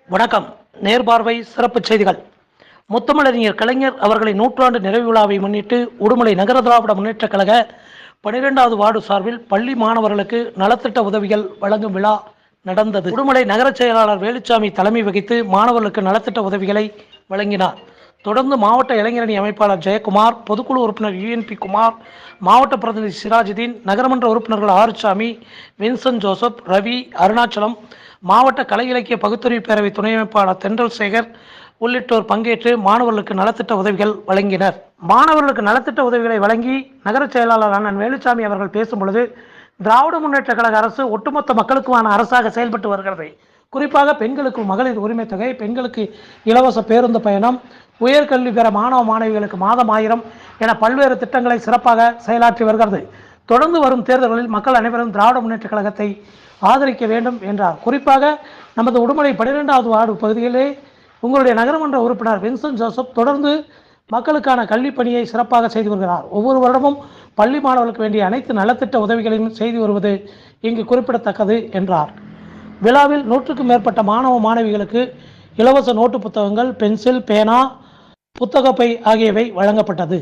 வணக்கம். நேர்பார்வை சிறப்பு செய்திகள். முத்தமிழறிஞர் கலைஞர் அவர்களின் நூற்றாண்டு நிறைவு விழாவை முன்னிட்டு உடுமலை நகர திராவிட முன்னேற்றக் கழக 12வது வார்டு சார்பில் பள்ளி மாணவர்களுக்கு நலத்திட்ட உதவிகள் வழங்கும் விழா நடந்தது. உடுமலை நகர செயலாளர் வேலுச்சாமி தலைமை வகித்து மாணவர்களுக்கு நலத்திட்ட உதவிகளை வழங்கினார். தொடர்ந்து மாவட்ட இளைஞரணி அமைப்பாளர் ஜெயக்குமார், பொதுக்குழு உறுப்பினர் UNP குமார், மாவட்ட பிரதிநிதி சிராஜுதீன், நகரமன்ற உறுப்பினர்கள் ஆறுசாமி, வின்சென்ட் ஜோசப், ரவி, அருணாச்சலம், மாவட்ட கலை இலக்கிய பகுத்தறிவு பேரவை துணை அமைப்பாளர் தென்றல் சேகர் உள்ளிட்டோர் பங்கேற்று மாணவர்களுக்கு நலத்திட்ட உதவிகள் வழங்கினர். மாணவர்களுக்கு நலத்திட்ட உதவிகளை வழங்கி நகர செயலாளர் அண்ணன் வேலுச்சாமி அவர்கள் பேசும்பொழுது, திராவிட முன்னேற்ற கழக அரசு ஒட்டுமொத்த மக்களுக்குமான அரசாக செயல்பட்டு வருகிறது. குறிப்பாக பெண்களுக்கு மகளிர் உரிமை தொகை, பெண்களுக்கு இலவச பேருந்து பயணம், உயர்கல்வி பெற மாணவ மாணவிகளுக்கு மாதம் 1000 என பல்வேறு திட்டங்களை சிறப்பாக செயலாற்றி வருகிறது. தொடர்ந்து வரும் தேர்தல்களில் மக்கள் அனைவரும் திராவிட முன்னேற்ற கழகத்தை ஆதரிக்க வேண்டும் என்றார். குறிப்பாக நமது உடுமலை 12வது வார்டு பகுதியிலே உங்களுடைய நகரமன்ற உறுப்பினர் வின்சென்ட் ஜோசப் தொடர்ந்து மக்களுக்கான கல்வி பணியை சிறப்பாக செய்து வருகிறார். ஒவ்வொரு வருடமும் பள்ளி மாணவர்களுக்கு வேண்டிய அனைத்து நலத்திட்ட உதவிகளையும் செய்து வருவது இங்கு குறிப்பிடத்தக்கது என்றார். விழாவில் 100க்கும் மேற்பட்ட மாணவ மாணவிகளுக்கு இலவச நோட்டு புத்தகங்கள், பென்சில், பேனா, புத்தகப்பை ஆகியவை வழங்கப்பட்டது.